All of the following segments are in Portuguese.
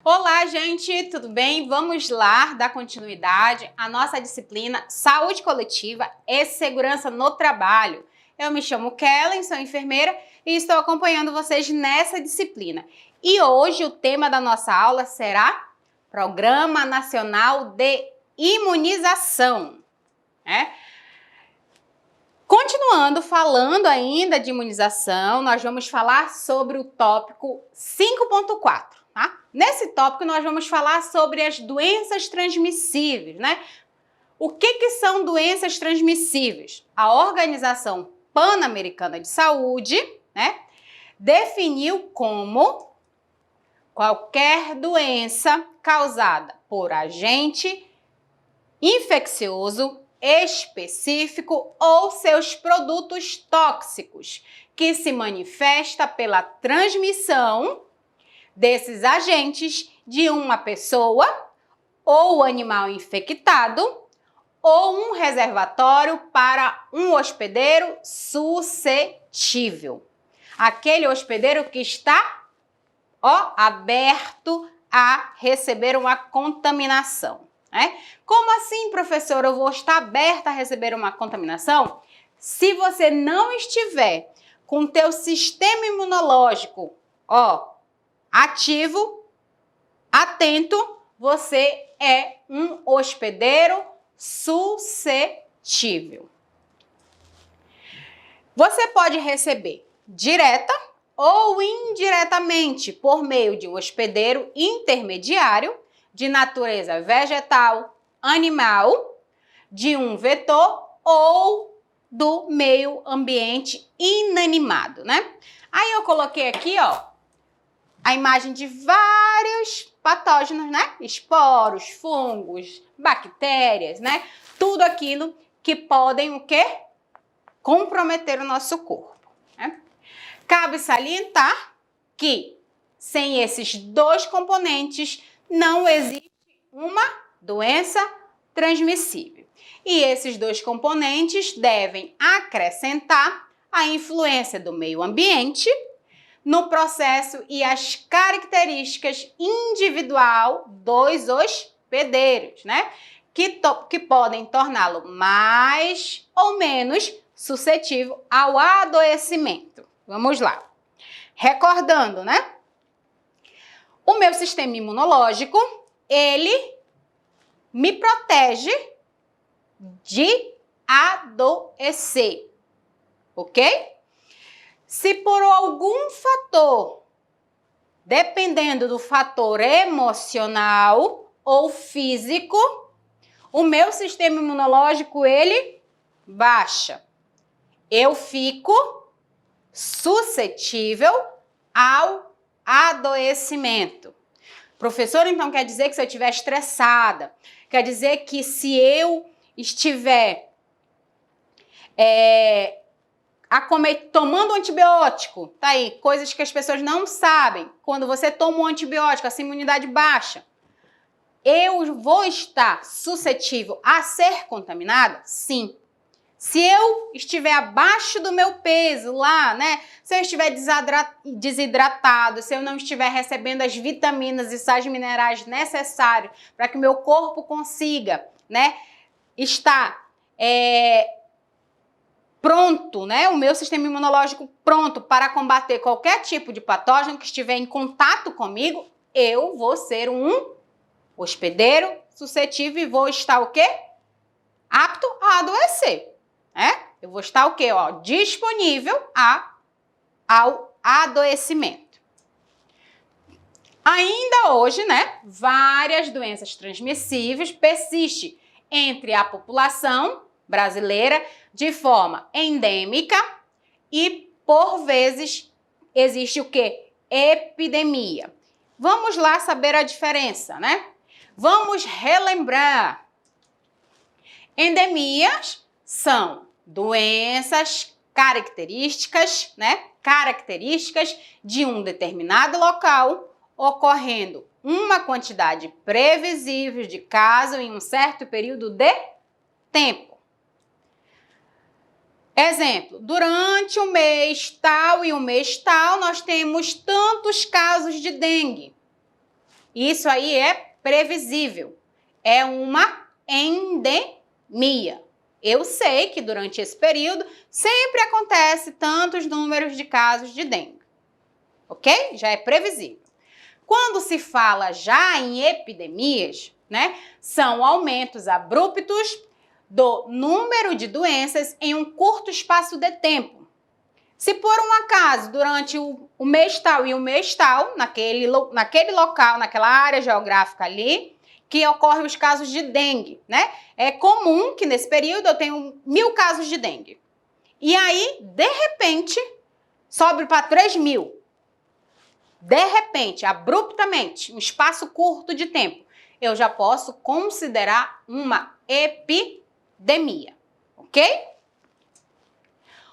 Olá, gente, tudo bem? Vamos lá dar continuidade à nossa disciplina Saúde Coletiva e Segurança no Trabalho. Eu me chamo Kellen, sou enfermeira e estou acompanhando vocês nessa disciplina. E hoje o tema da nossa aula será Programa Nacional de Imunização, né? Continuando falando ainda de imunização, nós vamos falar sobre o tópico 5.4. Tá? Nesse tópico, nós vamos falar sobre as doenças transmissíveis, né? O que são doenças transmissíveis? A Organização Pan-Americana de Saúde, né, definiu como qualquer doença causada por agente infeccioso específico ou seus produtos tóxicos, que se manifesta pela transmissão desses agentes de uma pessoa ou animal infectado ou um reservatório para um hospedeiro suscetível. Aquele hospedeiro que está, aberto a receber uma contaminação. Né? Como assim, professor, eu vou estar aberta a receber uma contaminação? Se você não estiver com o teu sistema imunológico, ativo, atento, você é um hospedeiro suscetível. Você pode receber direta ou indiretamente por meio de um hospedeiro intermediário de natureza vegetal, animal, de um vetor ou do meio ambiente inanimado, né? Aí eu coloquei aqui, a imagem de vários patógenos, né? Esporos, fungos, bactérias, né? Tudo aquilo que podem o quê? Comprometer o nosso corpo, né? Cabe salientar que sem esses dois componentes não existe uma doença transmissível. E esses dois componentes devem acrescentar a influência do meio ambiente no processo e as características individual dos hospedeiros, né? Que podem torná-lo mais ou menos suscetível ao adoecimento. Vamos lá. Recordando, né? O meu sistema imunológico, ele me protege de adoecer, ok? Se por algum fator, dependendo do fator emocional ou físico, o meu sistema imunológico, ele baixa. Eu fico suscetível ao adoecimento. Professor, então quer dizer que se eu estiver estressada, quer dizer que se eu estiver tomando um antibiótico, tá aí, coisas que as pessoas não sabem. Quando você toma um antibiótico, essa imunidade baixa, eu vou estar suscetível a ser contaminada? Sim. Se eu estiver abaixo do meu peso lá, né? Se eu estiver desidratado, se eu não estiver recebendo as vitaminas e sais minerais necessários para que o meu corpo consiga, né, estar pronto, né? O meu sistema imunológico pronto para combater qualquer tipo de patógeno que estiver em contato comigo, eu vou ser um hospedeiro suscetível e vou estar o quê? Apto a adoecer. Eu vou estar o quê? Disponível ao adoecimento. Ainda hoje, né, várias doenças transmissíveis persistem entre a população brasileira de forma endêmica e, por vezes, existe o quê? Epidemia. Vamos lá saber a diferença, né? Vamos relembrar. Endemias são doenças características, né? Características de um determinado local, ocorrendo uma quantidade previsível de casos em um certo período de tempo. Exemplo, durante o mês tal e o mês tal, nós temos tantos casos de dengue. Isso aí é previsível. É uma endemia. Eu sei que durante esse período sempre acontece tantos números de casos de dengue. Ok? Já é previsível. Quando se fala já em epidemias, né, são aumentos abruptos do número de doenças em um curto espaço de tempo. Se por um acaso, durante o mês tal e o mês tal, naquele local, naquela área geográfica ali, que ocorrem os casos de dengue, né? É comum que nesse período eu tenha 1.000 casos de dengue. E aí, de repente, sobe para 3.000. De repente, abruptamente, um espaço curto de tempo, eu já posso considerar uma epidemia, ok?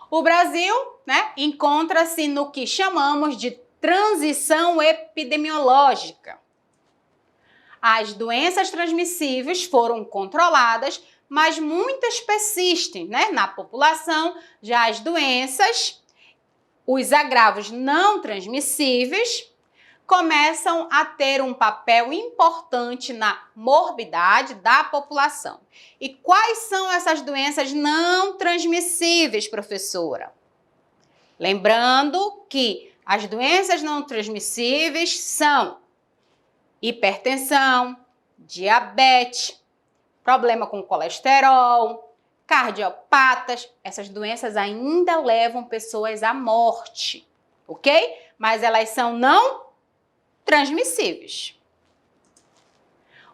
O Brasil, né, encontra-se no que chamamos de transição epidemiológica. As doenças transmissíveis foram controladas, mas muitas persistem, né, na população. Já as doenças, os agravos não transmissíveis, começam a ter um papel importante na morbidade da população. E quais são essas doenças não transmissíveis, professora? Lembrando que as doenças não transmissíveis são hipertensão, diabetes, problema com colesterol, cardiopatas. Essas doenças ainda levam pessoas à morte, ok? Mas elas são não transmissíveis.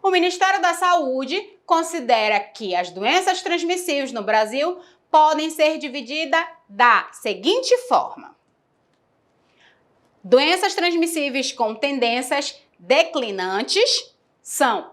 O Ministério da Saúde considera que as doenças transmissíveis no Brasil podem ser divididas da seguinte forma: doenças transmissíveis com tendências declinantes são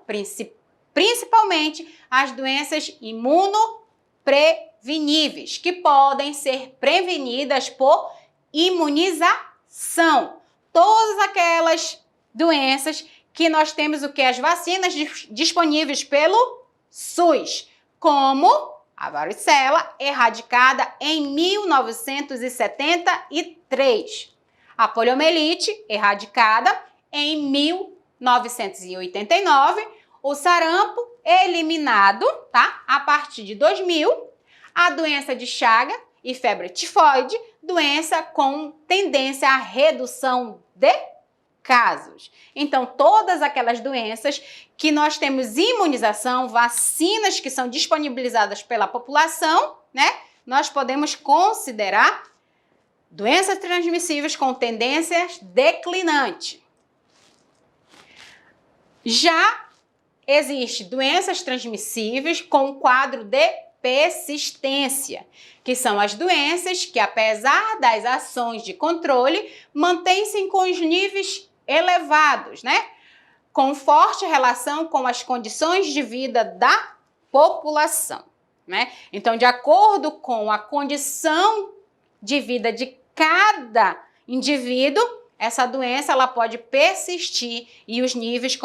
principalmente as doenças imunopreveníveis, que podem ser prevenidas por imunização. Todas aquelas doenças que nós temos as vacinas disponíveis pelo SUS, como a varicela, erradicada em 1973. A poliomielite, erradicada em 1989. O sarampo, eliminado, tá? A partir de 2000. A doença de Chagas e febre tifoide, doença com tendência à redução de casos. Então, todas aquelas doenças que nós temos imunização, vacinas que são disponibilizadas pela população, né? Nós podemos considerar doenças transmissíveis com tendências declinantes. Já existe doenças transmissíveis com quadro de persistência, que são as doenças que, apesar das ações de controle, mantêm-se com os níveis elevados, né? Com forte relação com as condições de vida da população, né? Então, de acordo com a condição de vida de cada indivíduo, essa doença ela pode persistir e os níveis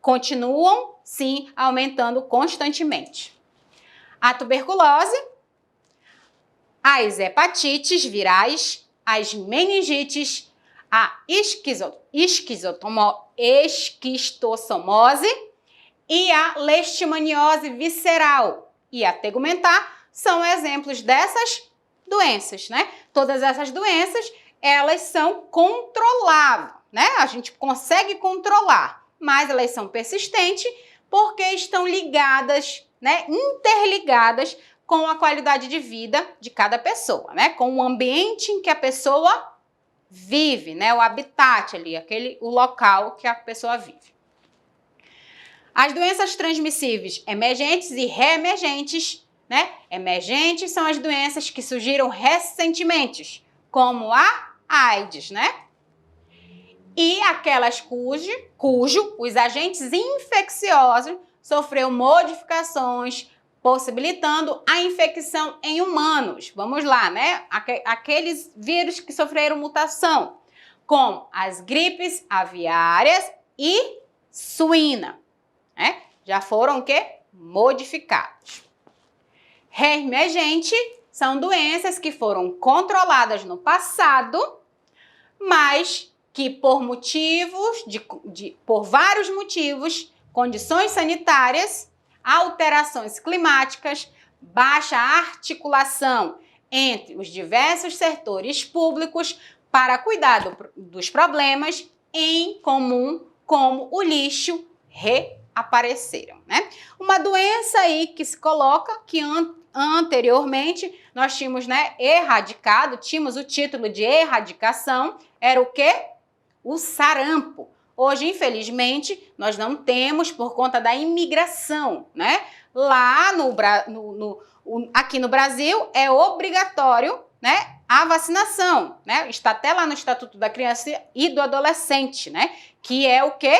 continuam, sim, aumentando constantemente. A tuberculose, as hepatites virais, as meningites, a esquistossomose e a leishmaniose visceral e a tegumentar são exemplos dessas doenças, né? Todas essas doenças, elas são controláveis, né? A gente consegue controlar, mas elas são persistentes porque estão ligadas, né? Interligadas com a qualidade de vida de cada pessoa, né? Com o ambiente em que a pessoa vive, né? O habitat ali, o local que a pessoa vive. As doenças transmissíveis emergentes e reemergentes, né? Emergentes são as doenças que surgiram recentemente, como a AIDS, né? E aquelas cujo os agentes infecciosos sofreram modificações, possibilitando a infecção em humanos. Vamos lá, né? Aqueles vírus que sofreram mutação, como as gripes aviárias e suína, né? Já foram o quê? Modificados. Reemergente são doenças que foram controladas no passado, mas que por motivos, por vários motivos, condições sanitárias, alterações climáticas, baixa articulação entre os diversos setores públicos para cuidar dos problemas em comum, como o lixo, reapareceram, né? Uma doença aí que se coloca que anteriormente nós tínhamos, né, erradicado, tínhamos o título de erradicação, era o quê? O sarampo. Hoje, infelizmente, nós não temos por conta da imigração, né? Lá aqui no Brasil é obrigatório, né, a vacinação, né? Está até lá no Estatuto da Criança e do Adolescente, né? Que é o quê?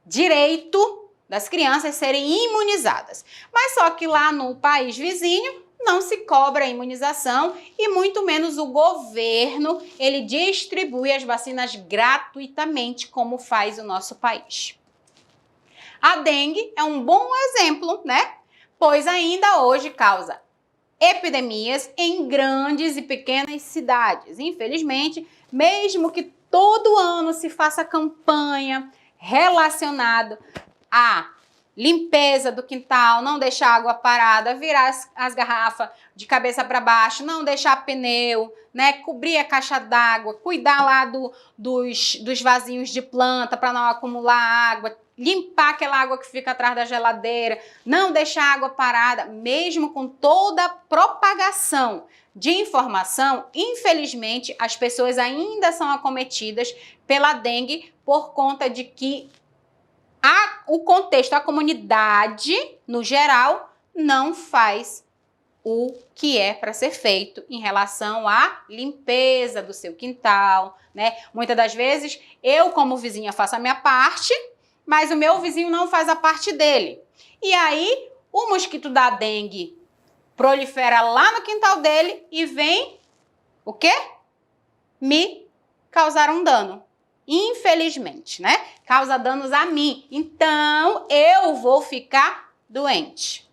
Direito das crianças serem imunizadas. Mas só que lá no país vizinho não se cobra a imunização e muito menos o governo, ele distribui as vacinas gratuitamente, como faz o nosso país. A dengue é um bom exemplo, né? Pois ainda hoje causa epidemias em grandes e pequenas cidades. Infelizmente, mesmo que todo ano se faça campanha relacionada à limpeza do quintal, não deixar água parada, virar as garrafas de cabeça para baixo, não deixar pneu, né? Cobrir a caixa d'água, cuidar lá dos vasinhos de planta para não acumular água, limpar aquela água que fica atrás da geladeira, não deixar água parada, mesmo com toda a propagação de informação, infelizmente, as pessoas ainda são acometidas pela dengue por conta de que o contexto, a comunidade, no geral, não faz o que é para ser feito em relação à limpeza do seu quintal, né? Muitas das vezes, eu como vizinha faço a minha parte, mas o meu vizinho não faz a parte dele. E aí, o mosquito da dengue prolifera lá no quintal dele e vem, o quê? Me causar um dano. Infelizmente, né? Causa danos a mim. Então, eu vou ficar doente.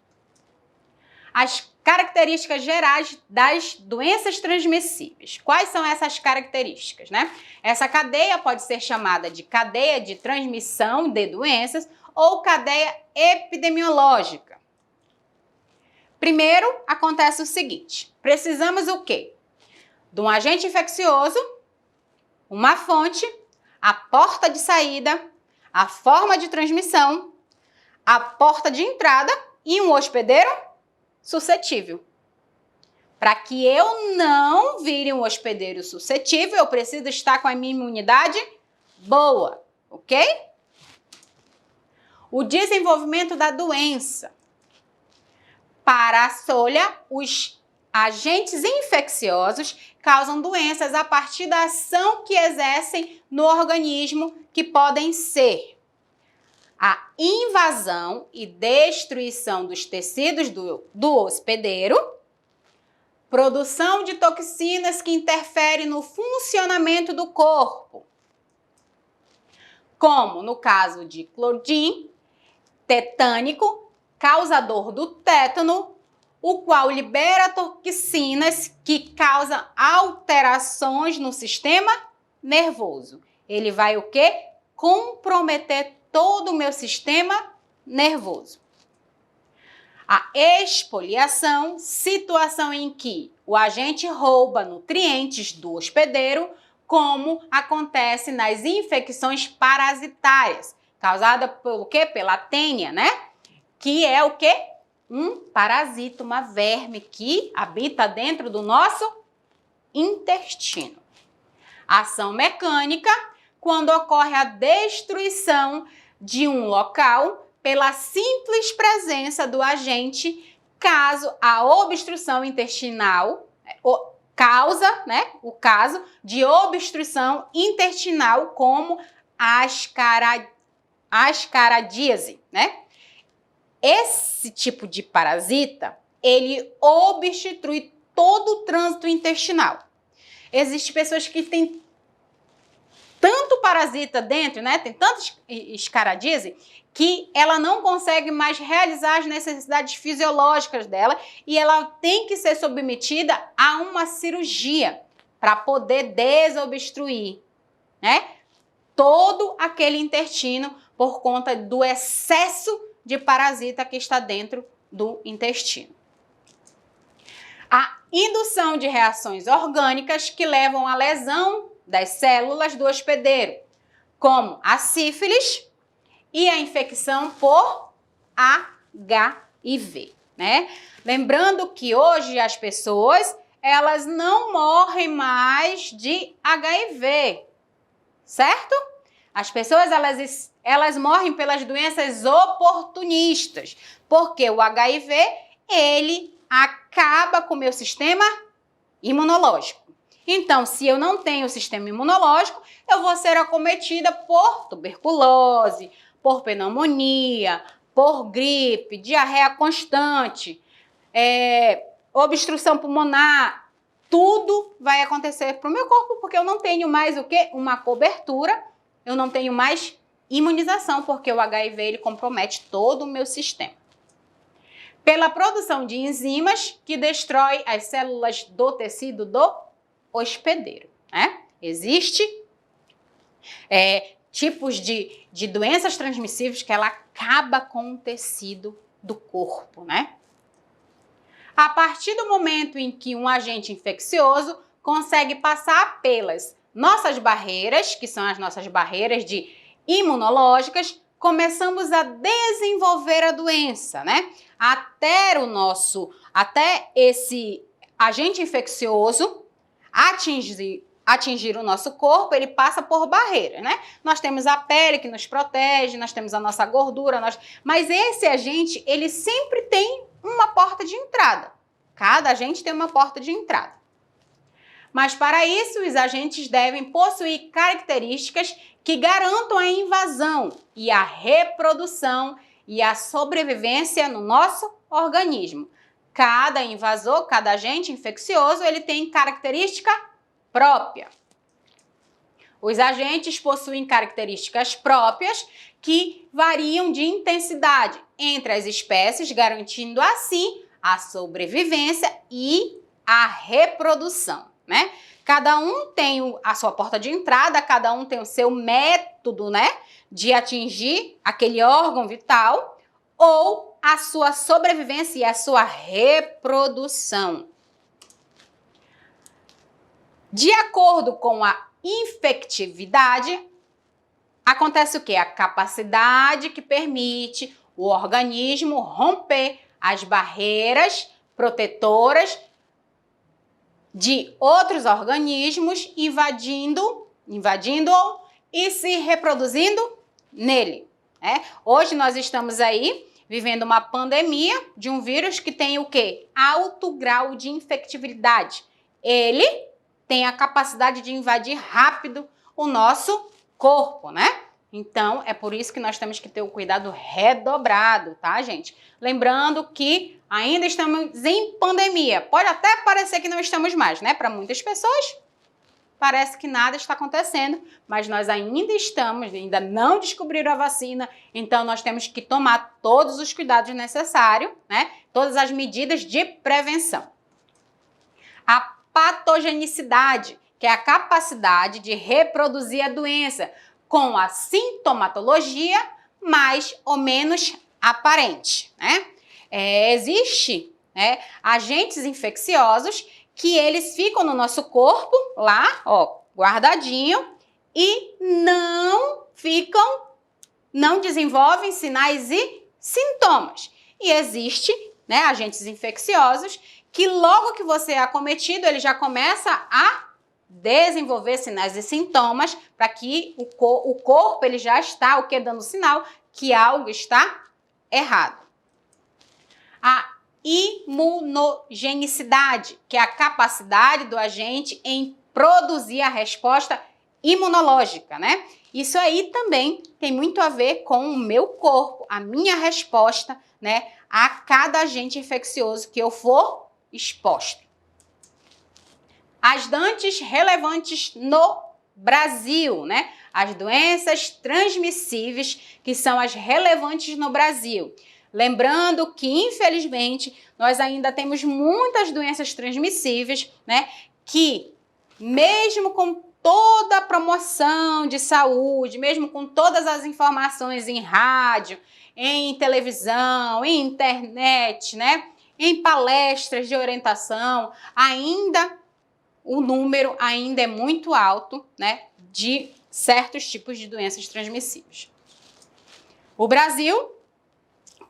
As características gerais das doenças transmissíveis. Quais são essas características, né? Essa cadeia pode ser chamada de cadeia de transmissão de doenças ou cadeia epidemiológica. Primeiro, acontece o seguinte. Precisamos o quê? De um agente infeccioso, uma fonte, a porta de saída, a forma de transmissão, a porta de entrada e um hospedeiro suscetível. Para que eu não vire um hospedeiro suscetível, eu preciso estar com a minha imunidade boa, ok? O desenvolvimento da doença. Para a solha, os agentes infecciosos causam doenças a partir da ação que exercem no organismo, que podem ser a invasão e destruição dos tecidos do hospedeiro, produção de toxinas que interferem no funcionamento do corpo, como no caso de Clostridium tetânico, causador do tétano, o qual libera toxinas que causam alterações no sistema nervoso. Ele vai o quê? Comprometer todo o meu sistema nervoso. A expoliação, situação em que o agente rouba nutrientes do hospedeiro, como acontece nas infecções parasitárias, causada pelo quê? Pela tênia, né? Que é o quê? Um parasita, uma verme que habita dentro do nosso intestino. Ação mecânica, quando ocorre a destruição de um local pela simples presença do agente, caso a obstrução intestinal causa, né, o caso de obstrução intestinal como ascaradíase, né? Esse tipo de parasita, ele obstrui todo o trânsito intestinal. Existem pessoas que têm tanto parasita dentro, né? Tem tanta escaradise que ela não consegue mais realizar as necessidades fisiológicas dela e ela tem que ser submetida a uma cirurgia para poder desobstruir, né? Todo aquele intestino por conta do excesso de parasita que está dentro do intestino. A indução de reações orgânicas que levam à lesão das células do hospedeiro, como a sífilis e a infecção por HIV, né? Lembrando que hoje as pessoas, elas não morrem mais de HIV, certo? As pessoas, elas morrem pelas doenças oportunistas, porque o HIV, ele acaba com o meu sistema imunológico. Então, se eu não tenho sistema imunológico, eu vou ser acometida por tuberculose, por pneumonia, por gripe, diarreia constante, obstrução pulmonar. Tudo vai acontecer para o meu corpo, porque eu não tenho mais o quê? Uma cobertura, eu não tenho mais imunização, porque o HIV ele compromete todo o meu sistema. Pela produção de enzimas que destrói as células do tecido do hospedeiro, né? Existe tipos de doenças transmissíveis que ela acaba com o tecido do corpo, né? A partir do momento em que um agente infeccioso consegue passar pelas nossas barreiras, que são as nossas barreiras imunológicas, começamos a desenvolver a doença, né? Até esse agente infeccioso atingir o nosso corpo, ele passa por barreiras, né? Nós temos a pele que nos protege, nós temos a nossa gordura, mas esse agente, ele sempre tem uma porta de entrada. Cada agente tem uma porta de entrada. Mas para isso, os agentes devem possuir características que garantam a invasão e a reprodução e a sobrevivência no nosso organismo. Cada invasor, cada agente infeccioso, ele tem característica própria. Os agentes possuem características próprias que variam de intensidade entre as espécies, garantindo assim a sobrevivência e a reprodução, né? Cada um tem a sua porta de entrada, cada um tem o seu método, né, de atingir aquele órgão vital ou a sua sobrevivência e a sua reprodução. De acordo com a infectividade, acontece o quê? A capacidade que permite o organismo romper as barreiras protetoras de outros organismos, invadindo-o e se reproduzindo nele, né? Hoje nós estamos aí vivendo uma pandemia de um vírus que tem o quê? Alto grau de infectividade. Ele tem a capacidade de invadir rápido o nosso corpo, né? Então, é por isso que nós temos que ter o cuidado redobrado, tá, gente? Lembrando que ainda estamos em pandemia. Pode até parecer que não estamos mais, né? Para muitas pessoas, parece que nada está acontecendo, mas nós ainda estamos, ainda não descobriram a vacina, então nós temos que tomar todos os cuidados necessários, né? Todas as medidas de prevenção. A patogenicidade, que é a capacidade de reproduzir a doença com a sintomatologia mais ou menos aparente, né? Existe, né, agentes infecciosos que eles ficam no nosso corpo, lá, ó, guardadinho, e não desenvolvem sinais e sintomas. E existe, né, agentes infecciosos que logo que você é acometido, ele já começa a desenvolver sinais e sintomas para que o corpo ele já está o que dando sinal que algo está errado. A imunogenicidade, que é a capacidade do agente em produzir a resposta imunológica, né? Isso aí também tem muito a ver com o meu corpo, a minha resposta, né, a cada agente infeccioso que eu for exposto. As dantes relevantes no Brasil, né? As doenças transmissíveis que são as relevantes no Brasil. Lembrando que, infelizmente, nós ainda temos muitas doenças transmissíveis, né? Que, mesmo com toda a promoção de saúde, mesmo com todas as informações em rádio, em televisão, em internet, né? Em palestras de orientação, ainda o número ainda é muito alto, né? De certos tipos de doenças transmissíveis. O Brasil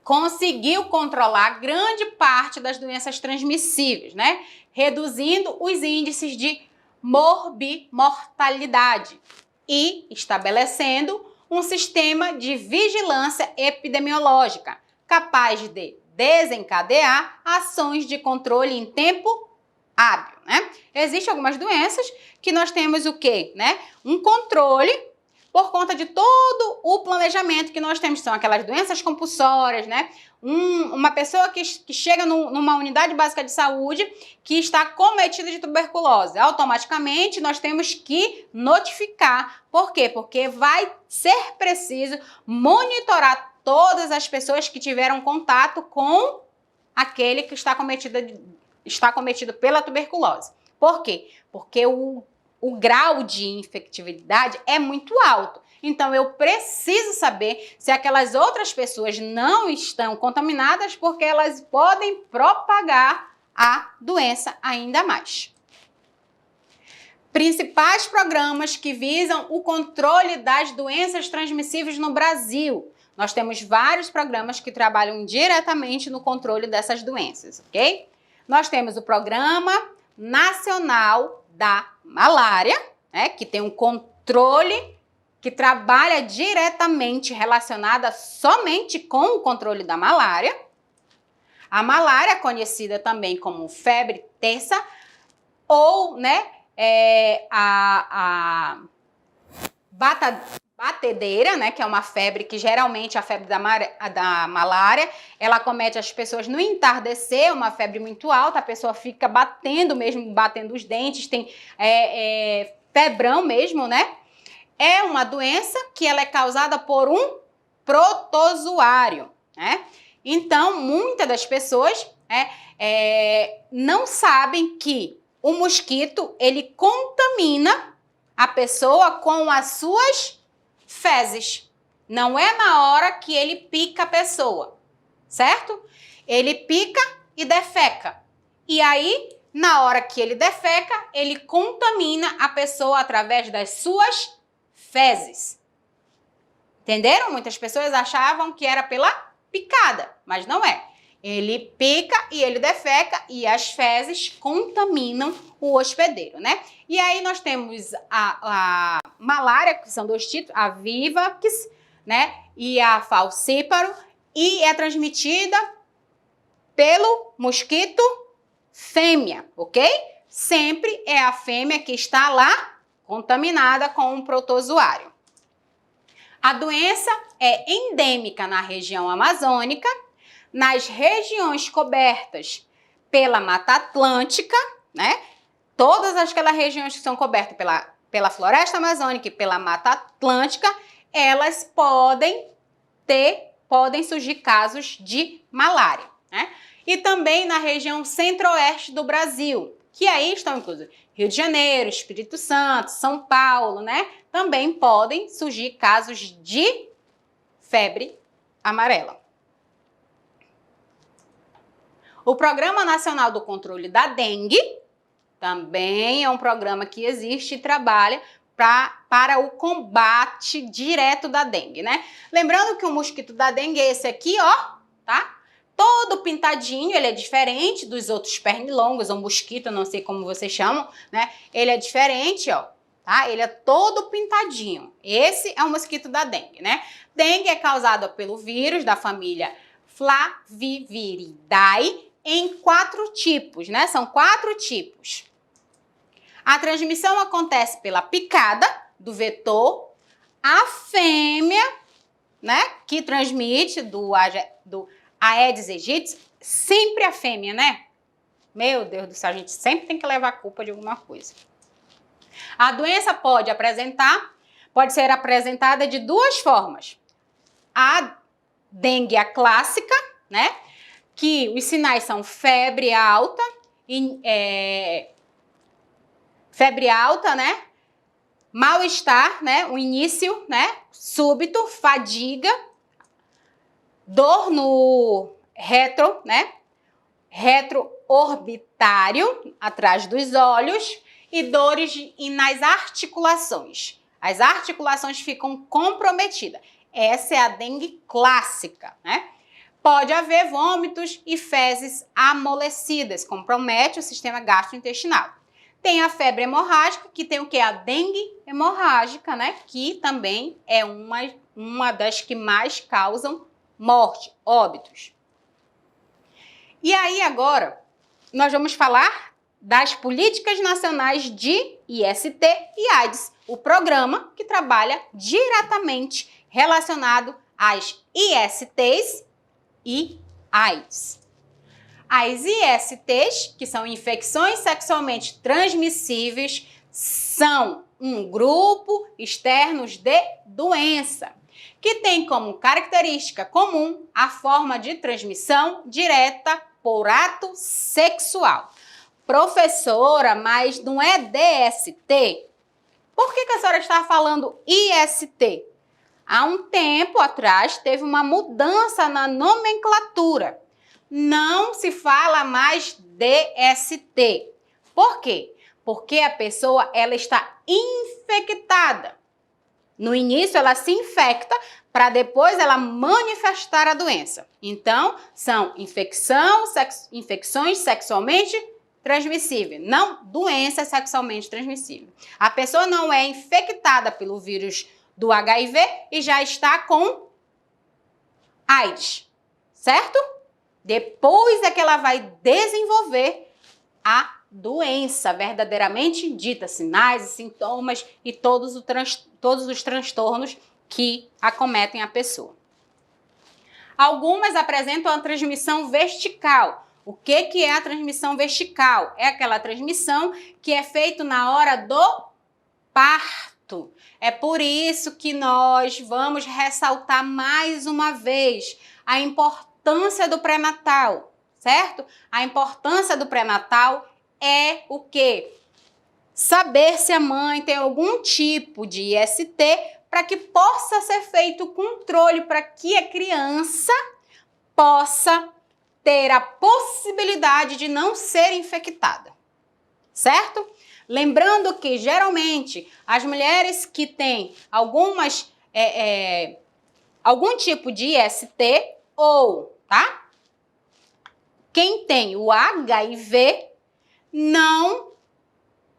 conseguiu controlar grande parte das doenças transmissíveis, né? Reduzindo os índices de morbimortalidade e estabelecendo um sistema de vigilância epidemiológica capaz de desencadear ações de controle em tempo hábil, né? Existem algumas doenças que nós temos o quê, né? Um controle por conta de todo o planejamento que nós temos. São aquelas doenças compulsórias, né? Uma pessoa que chega numa unidade básica de saúde que está cometida de tuberculose, automaticamente nós temos que notificar. Por quê? Porque vai ser preciso monitorar todas as pessoas que tiveram contato com aquele que está cometido pela tuberculose. Por quê? Porque o grau de infectividade é muito alto. Então, eu preciso saber se aquelas outras pessoas não estão contaminadas, porque elas podem propagar a doença ainda mais. Principais programas que visam o controle das doenças transmissíveis no Brasil. Nós temos vários programas que trabalham diretamente no controle dessas doenças, ok? Nós temos o Programa Nacional da Malária, né, que tem um controle que trabalha diretamente relacionada somente com o controle da malária. A malária, conhecida também como febre terça, ou, né, a batedeira, né, que é uma febre que geralmente a febre da malária, ela acomete as pessoas no entardecer, uma febre muito alta, a pessoa fica batendo mesmo, batendo os dentes, tem febrão mesmo, né? É uma doença que ela é causada por um protozoário, né? Então, muitas das pessoas não sabem que o mosquito, ele contamina a pessoa com as suas fezes. Não é na hora que ele pica a pessoa, certo? Ele pica e defeca. E aí, na hora que ele defeca, ele contamina a pessoa através das suas fezes. Entenderam? Muitas pessoas achavam que era pela picada, mas não é. Ele pica e ele defeca e as fezes contaminam o hospedeiro, né? E aí nós temos a malária, que são dois tipos, a vivax, né? E a falcíparo, e é transmitida pelo mosquito fêmea, ok? Sempre é a fêmea que está lá contaminada com um protozoário. A doença é endêmica na região amazônica, nas regiões cobertas pela Mata Atlântica, né? Todas aquelas regiões que são cobertas pela floresta amazônica e pela Mata Atlântica, elas podem surgir casos de malária, né? E também na região centro-oeste do Brasil, que aí estão inclusos Rio de Janeiro, Espírito Santo, São Paulo, né? Também podem surgir casos de febre amarela. O Programa Nacional do Controle da Dengue também é um programa que existe e trabalha para o combate direto da dengue, né? Lembrando que o mosquito da dengue é esse aqui, ó, tá? Todo pintadinho, ele é diferente dos outros pernilongos, ou mosquito, não sei como vocês chamam, né? Ele é diferente, ó, tá? Ele é todo pintadinho. Esse é o mosquito da dengue, né? Dengue é causada pelo vírus da família Flaviviridae em 4 tipos, né? São 4 tipos. A transmissão acontece pela picada do vetor, a fêmea, né? Que transmite do Aedes aegypti, sempre a fêmea, né? Meu Deus do céu, a gente sempre tem que levar a culpa de alguma coisa. A doença pode ser apresentada de duas formas. A dengue a clássica, né? Que os sinais são febre alta, né? Mal-estar, né? O início, né? Súbito, fadiga, dor no né? Retroorbitário, atrás dos olhos, e dores nas articulações. As articulações ficam comprometidas. Essa é a dengue clássica, né? Pode haver vômitos e fezes amolecidas, compromete o sistema gastrointestinal. Tem a febre hemorrágica, que tem o que? A dengue hemorrágica, né? Que também é uma das que mais causam morte, óbitos. E aí agora, nós vamos falar das políticas nacionais de IST e AIDS, o programa que trabalha diretamente relacionado às ISTs e AIDS. As ISTs, que são infecções sexualmente transmissíveis, são um grupo externo de doença, que tem como característica comum a forma de transmissão direta por ato sexual. Professora, mas não é DST? Por que a senhora está falando IST? Há um tempo atrás teve uma mudança na nomenclatura. Não se fala mais DST. Por quê? Porque a pessoa ela está infectada. No início ela se infecta para depois ela manifestar a doença. Então, são infecções sexualmente transmissíveis, não doença sexualmente transmissível. A pessoa não é infectada pelo vírus do HIV e já está com AIDS, certo? Depois é que ela vai desenvolver a doença verdadeiramente dita, sinais e sintomas e todos os transtornos que acometem a pessoa. Algumas apresentam a transmissão vertical. O que é a transmissão vertical? É aquela transmissão que é feita na hora do parto. É por isso que nós vamos ressaltar mais uma vez a importância do pré-natal, certo? A importância do pré-natal é o quê? Saber se a mãe tem algum tipo de IST para que possa ser feito o controle para que a criança possa ter a possibilidade de não ser infectada, certo? Lembrando que, geralmente, as mulheres que têm algum tipo de IST ou, tá? Quem tem o HIV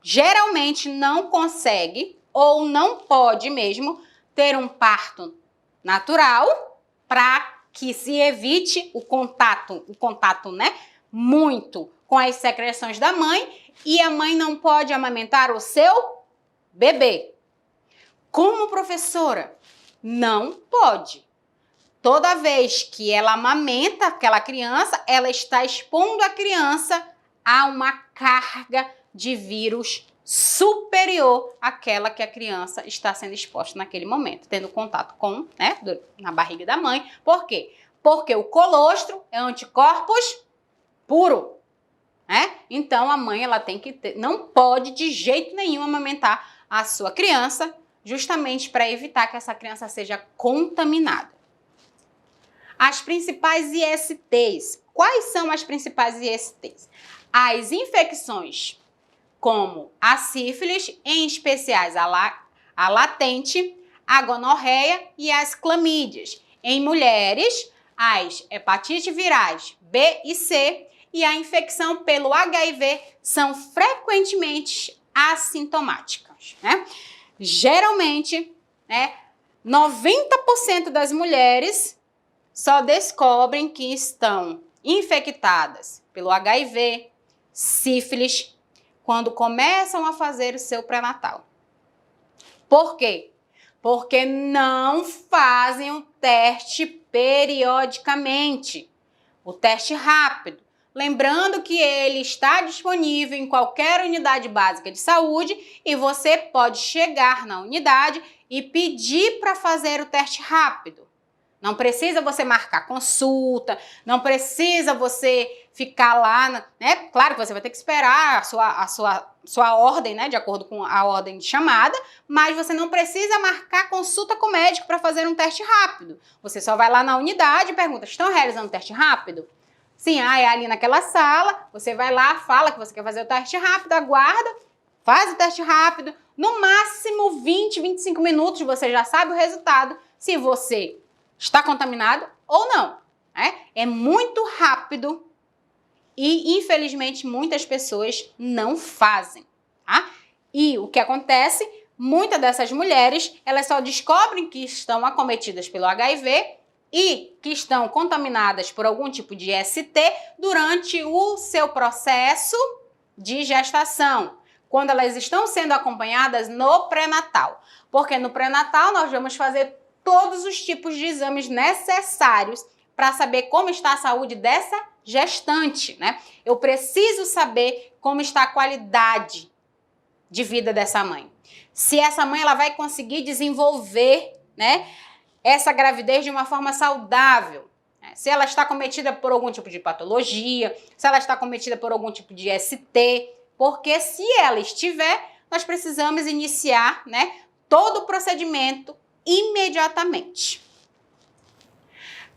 geralmente não consegue ou não pode mesmo ter um parto natural para que se evite o contato, né, muito com as secreções da mãe, e a mãe não pode amamentar o seu bebê. Como professora, não pode. Toda vez que ela amamenta aquela criança, ela está expondo a criança a uma carga de vírus superior àquela que a criança está sendo exposta naquele momento, tendo contato com, né, na barriga da mãe. Por quê? Porque o colostro é anticorpos puro, né? Então a mãe ela tem que não pode de jeito nenhum amamentar a sua criança, justamente para evitar que essa criança seja contaminada. As principais ISTs. Quais são as principais ISTs? As infecções como a sífilis, em especiais a latente, a gonorreia e as clamídias. Em mulheres, as hepatites virais B e C e a infecção pelo HIV são frequentemente assintomáticas, né? Geralmente, 90% das mulheres só descobrem que estão infectadas pelo HIV, sífilis, quando começam a fazer o seu pré-natal. Por quê? Porque não fazem o teste periodicamente, o teste rápido. Lembrando que ele está disponível em qualquer unidade básica de saúde e você pode chegar na unidade e pedir para fazer o teste rápido. Não precisa você marcar consulta, não precisa você ficar lá, né? Claro que você vai ter que esperar a sua ordem, né? De acordo com a ordem de chamada, mas você não precisa marcar consulta com o médico para fazer um teste rápido. Você só vai lá na unidade e pergunta, estão realizando teste rápido? Sim, é ali naquela sala, você vai lá, fala que você quer fazer o teste rápido, aguarda, faz o teste rápido, no máximo 20, 25 minutos você já sabe o resultado, se você está contaminado ou não. É muito rápido e, infelizmente, muitas pessoas não fazem. Tá? E o que acontece? Muitas dessas mulheres, elas só descobrem que estão acometidas pelo HIV e que estão contaminadas por algum tipo de ST durante o seu processo de gestação, quando elas estão sendo acompanhadas no pré-natal. Porque no pré-natal nós vamos fazer todos os tipos de exames necessários para saber como está a saúde dessa gestante, né? Eu preciso saber como está a qualidade de vida dessa mãe. Se essa mãe ela vai conseguir desenvolver, né, essa gravidez de uma forma saudável. Se ela está cometida por algum tipo de patologia, se ela está cometida por algum tipo de ST, porque se ela estiver, nós precisamos iniciar, né, todo o procedimento imediatamente.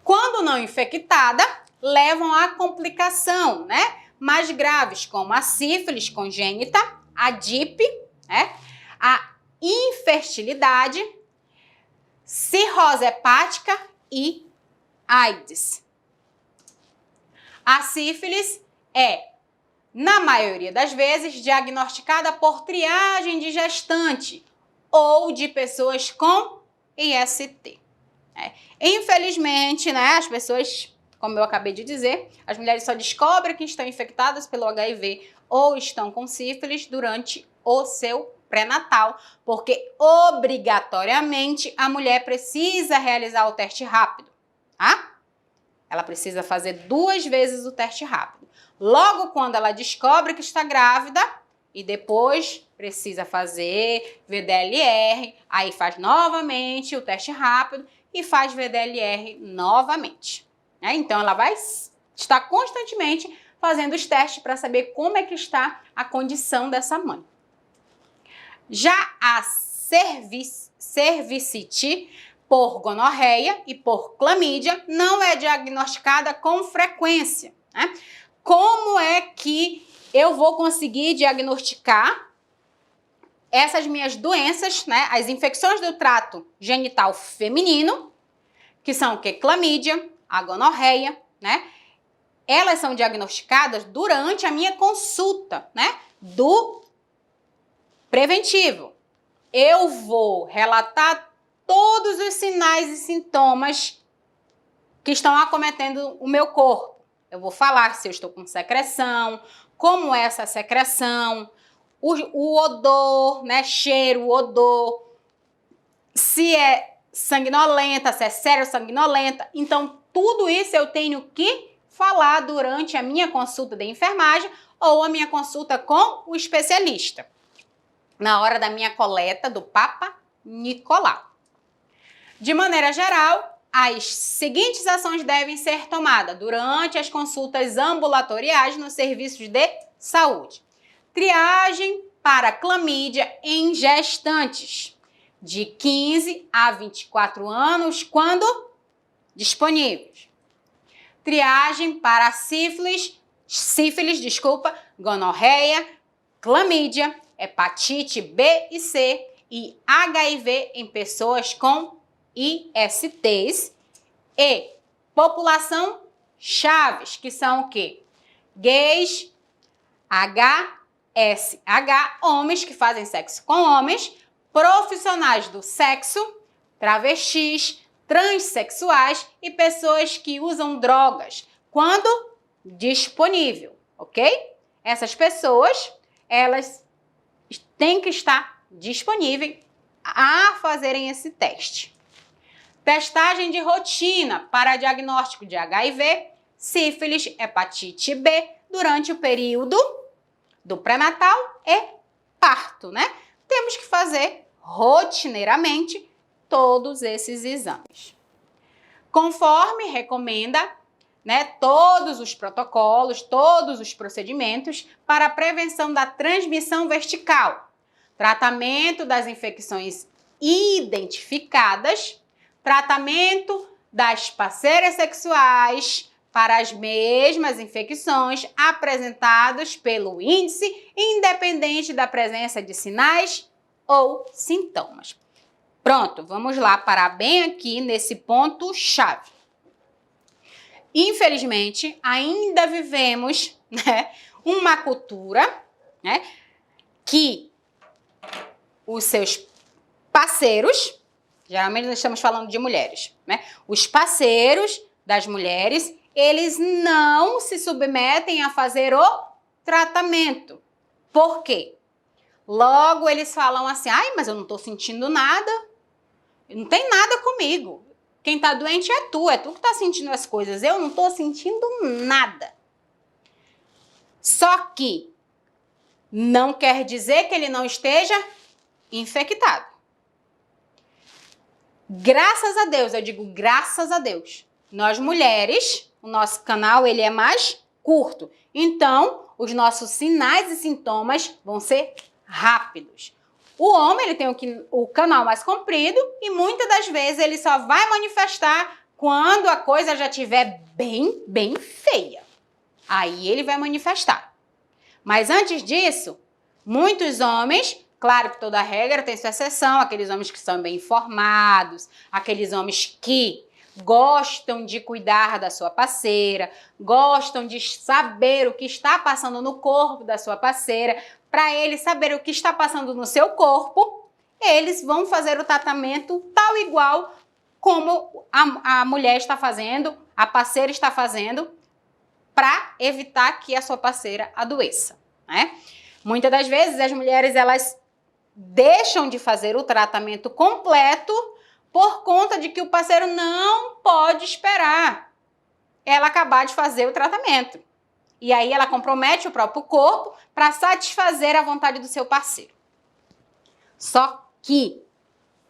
Quando não infectada, levam a complicação, né, mais graves, como a sífilis congênita, a DIP, né, a infertilidade, cirrose hepática e AIDS. A sífilis é, na maioria das vezes, diagnosticada por triagem de gestante ou de pessoas com IST. Infelizmente, né, as pessoas, como eu acabei de dizer, as mulheres só descobrem que estão infectadas pelo HIV ou estão com sífilis durante o seu pré-natal, porque obrigatoriamente a mulher precisa realizar o teste rápido, tá? Ela precisa fazer 2 vezes o teste rápido. Logo quando ela descobre que está grávida e depois precisa fazer VDLR, aí faz novamente o teste rápido e faz VDLR novamente. Então ela vai estar constantemente fazendo os testes para saber como é que está a condição dessa mãe. Já a cervicite por gonorreia e por clamídia não é diagnosticada com frequência. Né? Como é que eu vou conseguir diagnosticar essas minhas doenças, né? As infecções do trato genital feminino, que são o quê? Clamídia, a gonorreia, né? Elas são diagnosticadas durante a minha consulta, né? Do preventivo. Eu vou relatar todos os sinais e sintomas que estão acometendo o meu corpo. Eu vou falar se eu estou com secreção, como é essa secreção, o odor, né? Cheiro, odor, se é sanguinolenta, se é sério sanguinolenta. Então, tudo isso eu tenho que falar durante a minha consulta de enfermagem ou a minha consulta com o especialista, na hora da minha coleta do Papa Nicolau. De maneira geral, as seguintes ações devem ser tomadas durante as consultas ambulatoriais nos serviços de saúde. Triagem para clamídia em gestantes, de 15 a 24 anos, quando disponíveis. Triagem para sífilis, gonorreia, clamídia, hepatite B e C e HIV em pessoas com ISTs e população chaves, que são o quê? Gays, HSH, homens que fazem sexo com homens, profissionais do sexo, travestis, transexuais e pessoas que usam drogas, quando disponível, ok? Essas pessoas, elas têm que estar disponíveis a fazerem esse teste. Testagem de rotina para diagnóstico de HIV, sífilis, hepatite B durante o período do pré-natal e parto, né? Temos que fazer rotineiramente todos esses exames. Conforme recomenda, né, todos os protocolos, todos os procedimentos para a prevenção da transmissão vertical, tratamento das infecções identificadas, tratamento das parceiras sexuais para as mesmas infecções apresentadas pelo índice, independente da presença de sinais ou sintomas. Pronto, vamos lá parar bem aqui nesse ponto-chave. Infelizmente, ainda vivemos, né, uma cultura, né, que os seus parceiros, geralmente nós estamos falando de mulheres, né, os parceiros das mulheres, eles não se submetem a fazer o tratamento. Por quê? Logo eles falam assim, ai, mas eu não estou sentindo nada, não tem nada comigo. Quem está doente é tu que está sentindo as coisas, eu não estou sentindo nada. Só que não quer dizer que ele não esteja infectado. Graças a Deus, eu digo graças a Deus, nós mulheres, o nosso canal ele é mais curto, então os nossos sinais e sintomas vão ser rápidos. O homem ele tem o canal mais comprido e muitas das vezes ele só vai manifestar quando a coisa já estiver bem feia. Aí ele vai manifestar. Mas antes disso, muitos homens, claro que toda regra tem sua exceção, aqueles homens que são bem informados, aqueles homens que gostam de cuidar da sua parceira, gostam de saber o que está passando no corpo da sua parceira, para eles saber o que está passando no seu corpo, eles vão fazer o tratamento tal igual como a mulher está fazendo, a parceira está fazendo, para evitar que a sua parceira adoeça, né? Muitas das vezes as mulheres elas deixam de fazer o tratamento completo por conta de que o parceiro não pode esperar ela acabar de fazer o tratamento. E aí ela compromete o próprio corpo para satisfazer a vontade do seu parceiro. Só que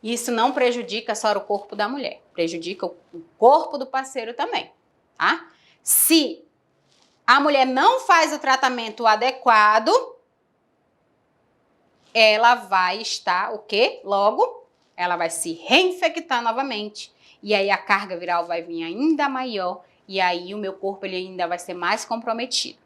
isso não prejudica só o corpo da mulher, prejudica o corpo do parceiro também, tá? Se a mulher não faz o tratamento adequado, ela vai estar o quê? Logo, ela vai se reinfectar novamente. E aí a carga viral vai vir ainda maior. E aí o meu corpo ele ainda vai ser mais comprometido.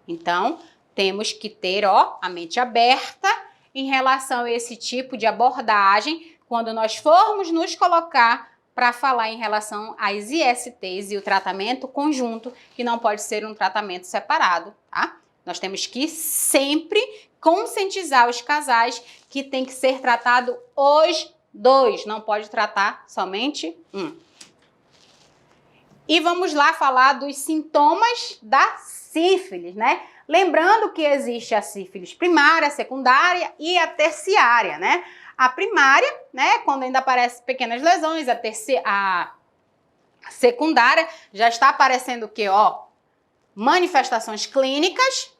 Então, temos que ter a mente aberta em relação a esse tipo de abordagem quando nós formos nos colocar para falar em relação às ISTs e o tratamento conjunto, que não pode ser um tratamento separado, tá? Nós temos que sempre conscientizar os casais que tem que ser tratado os dois, não pode tratar somente um. E vamos lá falar dos sintomas da sífilis, né? Lembrando que existe a sífilis primária, secundária e a terciária, né? A primária, né, quando ainda aparecem pequenas lesões, a secundária já está aparecendo o quê? Manifestações clínicas,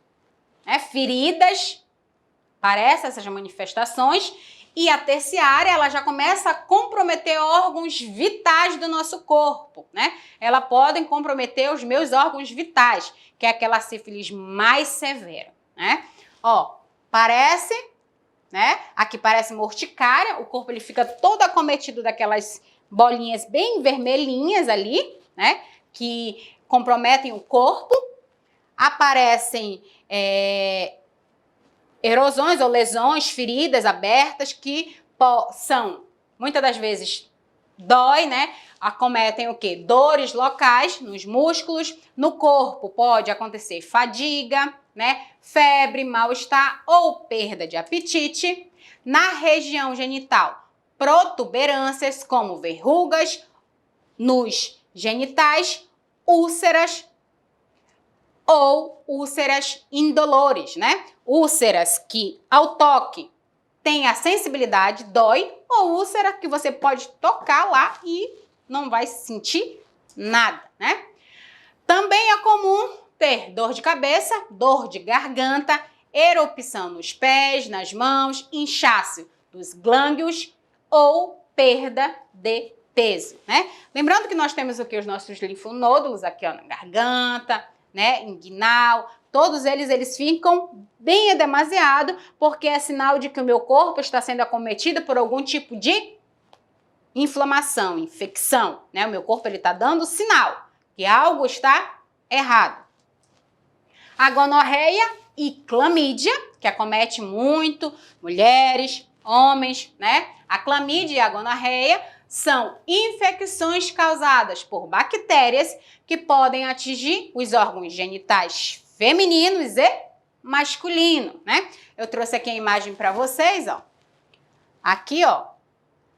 né, feridas, aparecem essas manifestações. E a terciária, ela já começa a comprometer órgãos vitais do nosso corpo, né? Ela pode comprometer os meus órgãos vitais, que é aquela sífilis mais severa, né? Parece, né? Aqui parece uma urticária, o corpo ele fica todo acometido daquelas bolinhas bem vermelhinhas ali, né? Que comprometem o corpo. Aparecem erosões ou lesões, feridas abertas que são, muitas das vezes, dói, né? Acometem o quê? Dores locais nos músculos, no corpo pode acontecer fadiga, né? Febre, mal-estar ou perda de apetite. Na região genital, protuberâncias como verrugas nos genitais, úlceras ou úlceras indolores, né? Úlceras que ao toque tem a sensibilidade, dói, ou úlcera que você pode tocar lá e não vai sentir nada, né? Também é comum ter dor de cabeça, dor de garganta, erupção nos pés, nas mãos, inchaço dos glândulos ou perda de peso, né? Lembrando que nós temos aqui os nossos linfonódulos aqui, ó, na garganta, né, inguinal, todos eles ficam bem edemasiados porque é sinal de que o meu corpo está sendo acometido por algum tipo de inflamação, infecção, né? O meu corpo ele está dando sinal que algo está errado. A gonorreia e clamídia, que acomete muito mulheres, homens, né? A clamídia e a gonorreia são infecções causadas por bactérias que podem atingir os órgãos genitais femininos e masculinos, né? Eu trouxe aqui a imagem para vocês, ó. Aqui, ó.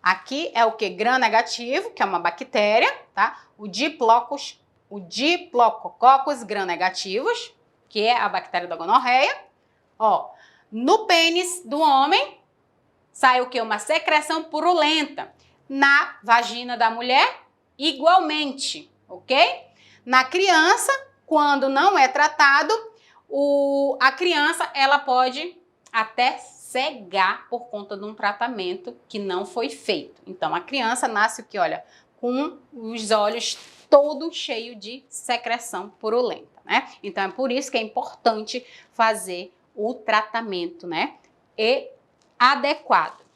Aqui é o que? Gram-negativo, que é uma bactéria, tá? O Diplococcus gram-negativos, que é a bactéria da gonorreia. Ó, no pênis do homem sai o que? Uma secreção purulenta. Na vagina da mulher, igualmente, ok? Na criança, quando não é tratado, a criança ela pode até cegar por conta de um tratamento que não foi feito. Então, a criança nasce o que? Olha, com os olhos todo cheio de secreção purulenta, né? Então, é por isso que é importante fazer o tratamento, né? E adequado.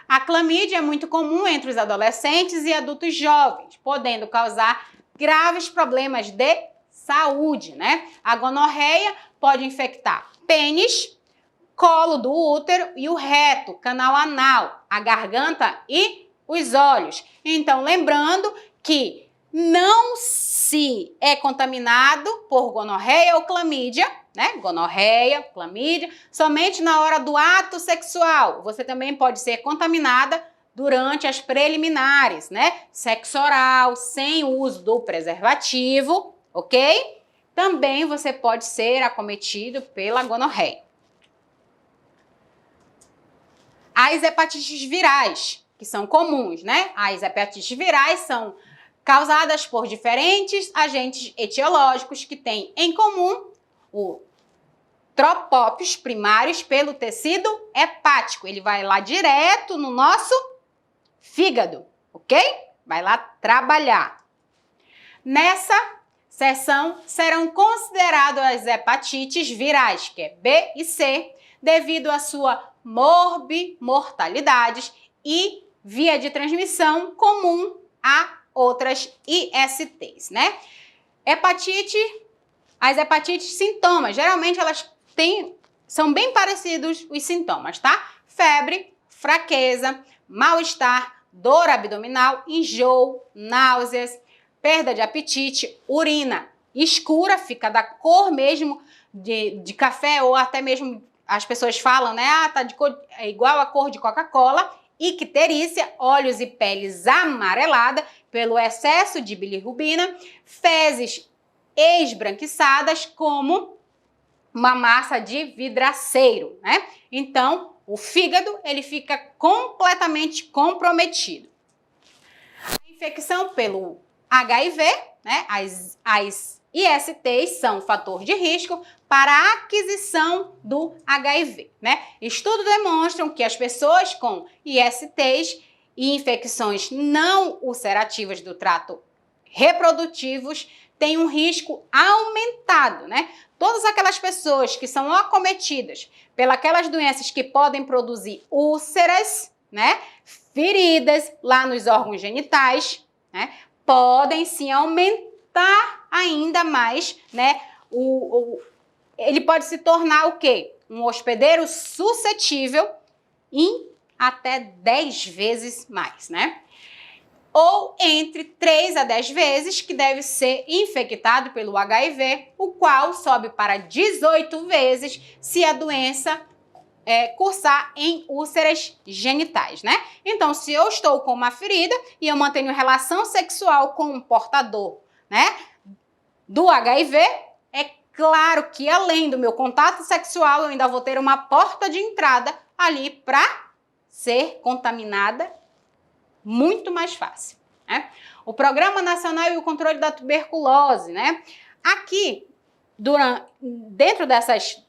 A clamídia é muito comum entre os adolescentes e adultos jovens, podendo causar graves problemas de saúde, né? A gonorreia pode infectar pênis, colo do útero e o reto, canal anal, a garganta e os olhos. Então, lembrando que não se é contaminado por gonorreia ou clamídia, né? Gonorreia, clamídia, somente na hora do ato sexual. Você também pode ser contaminada durante as preliminares, né? Sexo oral, sem uso do preservativo, ok? Também você pode ser acometido pela gonorreia. As hepatites virais, que são comuns, né? As hepatites virais são causadas por diferentes agentes etiológicos que têm em comum o tropópios primários pelo tecido hepático. Ele vai lá direto no nosso fígado, ok? Vai lá trabalhar. Nessa seção serão consideradas as hepatites virais, que é B e C, devido à sua mortalidade e via de transmissão comum a outras ISTs, né? As hepatites sintomas, geralmente elas são bem parecidos os sintomas, tá? Febre, fraqueza, mal-estar, dor abdominal, enjoo, náuseas, perda de apetite, urina escura, fica da cor mesmo de café ou até mesmo as pessoas falam, né? Ah, tá de cor, é igual a cor de Coca-Cola. Icterícia, olhos e peles amarelada pelo excesso de bilirrubina, fezes esbranquiçadas como uma massa de vidraceiro, né? Então, o fígado, ele fica completamente comprometido. A infecção pelo HIV, né? As ISTs são um fator de risco para a aquisição do HIV, né? Estudos demonstram que as pessoas com ISTs e infecções não ulcerativas do trato reprodutivos têm um risco aumentado, né? Todas aquelas pessoas que são acometidas pelas doenças que podem produzir úlceras, né? Feridas lá nos órgãos genitais, né? Podem sim aumentar ainda mais, né? Ele pode se tornar o quê? Um hospedeiro suscetível em até 10 vezes mais, né? Ou entre 3 a 10 vezes que deve ser infectado pelo HIV, o qual sobe para 18 vezes se a doença cursar em úlceras genitais, né? Então, se eu estou com uma ferida e eu mantenho relação sexual com um portador, né, do HIV, é claro que além do meu contato sexual, eu ainda vou ter uma porta de entrada ali para ser contaminada muito mais fácil, né? o Programa Nacional e o Controle da Tuberculose, né? Aqui, dentro dessas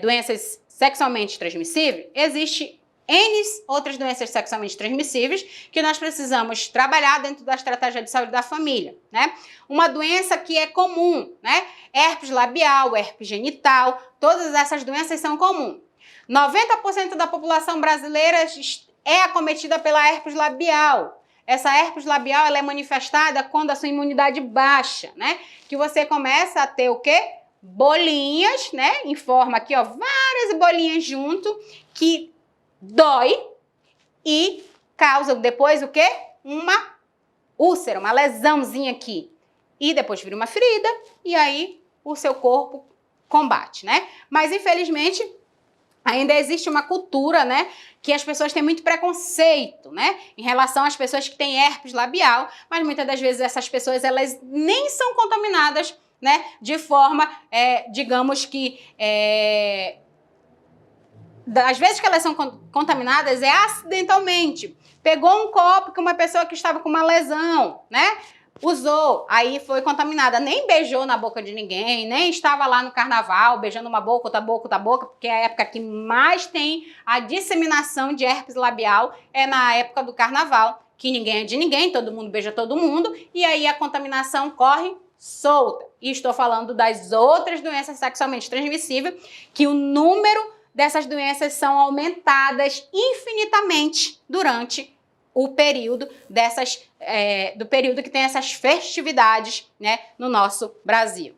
doenças sexualmente transmissíveis, existe N outras doenças sexualmente transmissíveis que nós precisamos trabalhar dentro da estratégia de saúde da família, né? Uma doença que é comum, né? Herpes labial, herpes genital, todas essas doenças são comuns. 90% da população brasileira é acometida pela herpes labial. Essa herpes labial ela é manifestada quando a sua imunidade baixa, né? Que você começa a ter o quê? Bolinhas, né? Em forma aqui, ó, várias bolinhas junto que dói e causa depois o quê? Uma úlcera, uma lesãozinha aqui. E depois vira uma ferida e aí o seu corpo combate, né? Mas infelizmente ainda existe uma cultura, né, que as pessoas têm muito preconceito, né, em relação às pessoas que têm herpes labial, mas muitas das vezes essas pessoas, elas nem são contaminadas, né, de forma, digamos que, das vezes que elas são contaminadas é acidentalmente. Pegou um copo que uma pessoa que estava com uma lesão, né, usou, aí foi contaminada, nem beijou na boca de ninguém, nem estava lá no carnaval beijando uma boca, outra boca, porque é a época que mais tem a disseminação de herpes labial é na época do carnaval, que ninguém é de ninguém, todo mundo beija todo mundo, e aí a contaminação corre solta. E estou falando das outras doenças sexualmente transmissíveis, que o número dessas doenças são aumentadas infinitamente durante o período do período que tem essas festividades, né, no nosso Brasil.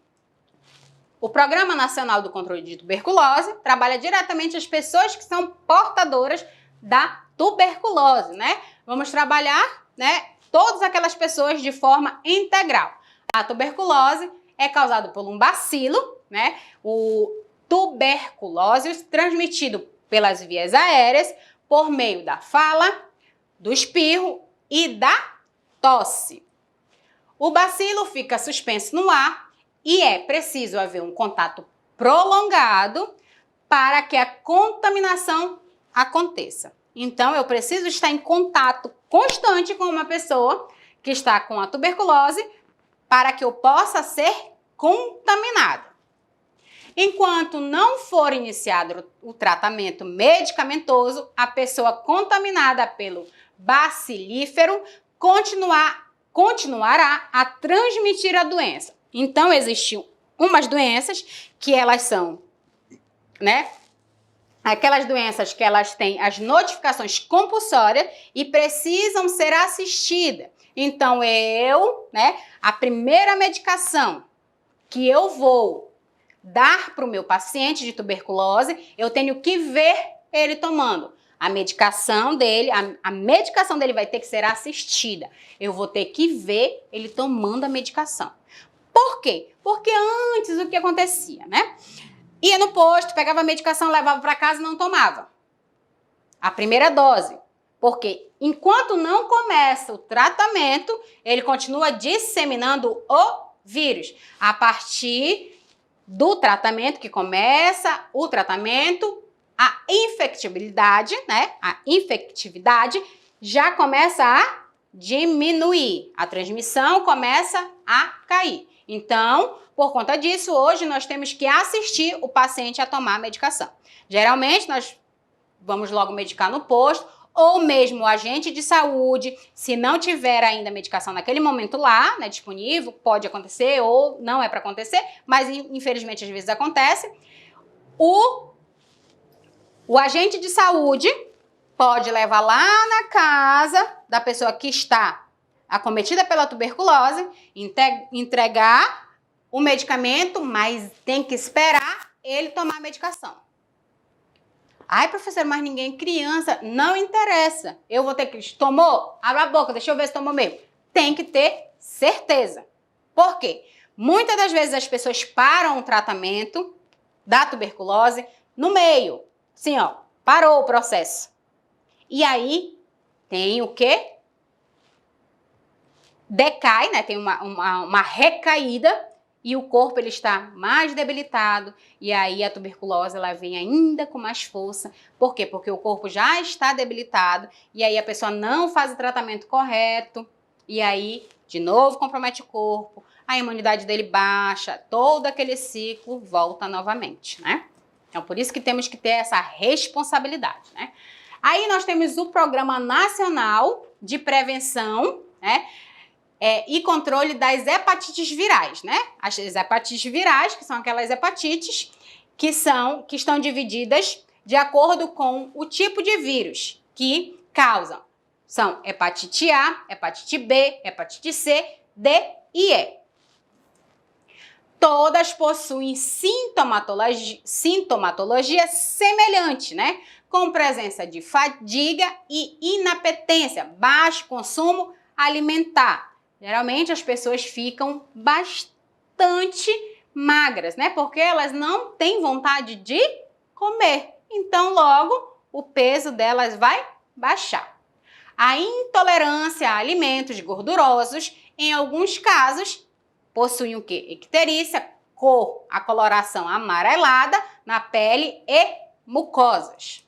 O Programa Nacional do Controle de Tuberculose trabalha diretamente as pessoas que são portadoras da tuberculose, né? Vamos trabalhar, né, todas aquelas pessoas de forma integral. A tuberculose é causada por um bacilo, né? O tuberculose transmitido pelas vias aéreas por meio da fala, do espirro e da tosse. O bacilo fica suspenso no ar e é preciso haver um contato prolongado para que a contaminação aconteça. Então, eu preciso estar em contato constante com uma pessoa que está com a tuberculose para que eu possa ser contaminada. Enquanto não for iniciado o tratamento medicamentoso, a pessoa contaminada pelo bacilífero continuará a transmitir a doença. Então, existem umas doenças que elas são, né? Aquelas doenças que elas têm as notificações compulsórias e precisam ser assistidas. Então, a primeira medicação que eu vou dar para o meu paciente de tuberculose, eu tenho que ver ele tomando. A medicação dele vai ter que ser assistida. Eu vou ter que ver ele tomando a medicação. Por quê? Porque antes o que acontecia, né? Ia no posto, pegava a medicação, levava para casa e não tomava a primeira dose. Porque enquanto não começa o tratamento, ele continua disseminando o vírus. A partir do tratamento que começa o tratamento, a infectibilidade, né? A infectividade já começa a diminuir. A transmissão começa a cair. Então, por conta disso, hoje nós temos que assistir o paciente a tomar a medicação. Geralmente, nós vamos logo medicar no posto, ou mesmo o agente de saúde, se não tiver ainda medicação naquele momento lá, né, disponível, pode acontecer ou não é para acontecer, mas infelizmente às vezes acontece, o agente de saúde pode levar lá na casa da pessoa que está acometida pela tuberculose, entregar o medicamento, mas tem que esperar ele tomar a medicação. Ai, professor, mas ninguém, criança, não interessa. Eu vou ter que... Tomou? Abre a boca, deixa eu ver se tomou mesmo. Tem que ter certeza. Por quê? Muitas das vezes as pessoas param o tratamento da tuberculose no meio. Assim, ó, parou o processo. E aí tem o quê? Decai, né? Tem uma recaída e o corpo ele está mais debilitado e aí a tuberculose ela vem ainda com mais força. Por quê? Porque o corpo já está debilitado e aí a pessoa não faz o tratamento correto, e aí, de novo, compromete o corpo, a imunidade dele baixa, todo aquele ciclo volta novamente, né? Então, por isso que temos que ter essa responsabilidade, né? Aí nós temos o Programa Nacional de Prevenção, né? E controle das hepatites virais, né? As hepatites virais, que são aquelas hepatites que estão divididas de acordo com o tipo de vírus que causam. São hepatite A, hepatite B, hepatite C, D e E. Todas possuem sintomatologia semelhante, né? Com presença de fadiga e inapetência, baixo consumo alimentar. Geralmente as pessoas ficam bastante magras, né? Porque elas não têm vontade de comer. Então, logo, o peso delas vai baixar. A intolerância a alimentos gordurosos, em alguns casos, possuem o quê? Icterícia, a coloração amarelada na pele e mucosas.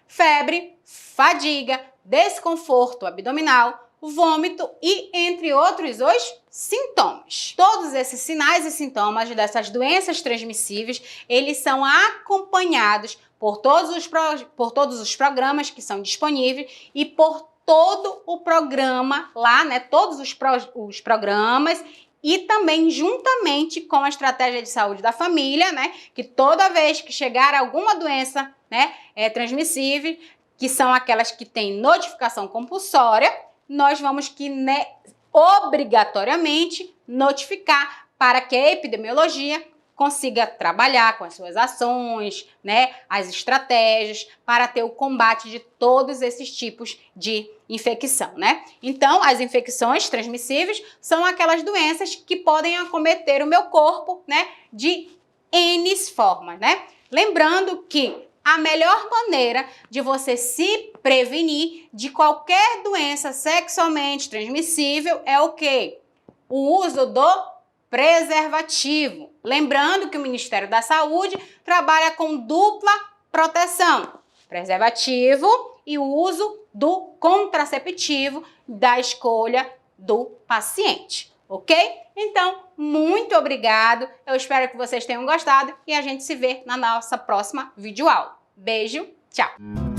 Febre, fadiga, desconforto abdominal, vômito e entre outros os sintomas. Todos esses sinais e sintomas dessas doenças transmissíveis, eles são acompanhados por todos os programas que são disponíveis e por todo o programa lá, né? Todos os programas e também juntamente com a estratégia de saúde da família, né? Que toda vez que chegar alguma doença, né, transmissível, que são aquelas que têm notificação compulsória, nós vamos que, né, obrigatoriamente notificar para que a epidemiologia consiga trabalhar com as suas ações, né, as estratégias para ter o combate de todos esses tipos de infecção, né? Então, as infecções transmissíveis são aquelas doenças que podem acometer o meu corpo, né, de N formas, né? Lembrando que a melhor maneira de você se prevenir de qualquer doença sexualmente transmissível é o quê? O uso do preservativo. Lembrando que o Ministério da Saúde trabalha com dupla proteção: preservativo e o uso do contraceptivo da escolha do paciente, ok? Então, muito obrigado. Eu espero que vocês tenham gostado e a gente se vê na nossa próxima videoaula. Beijo, tchau!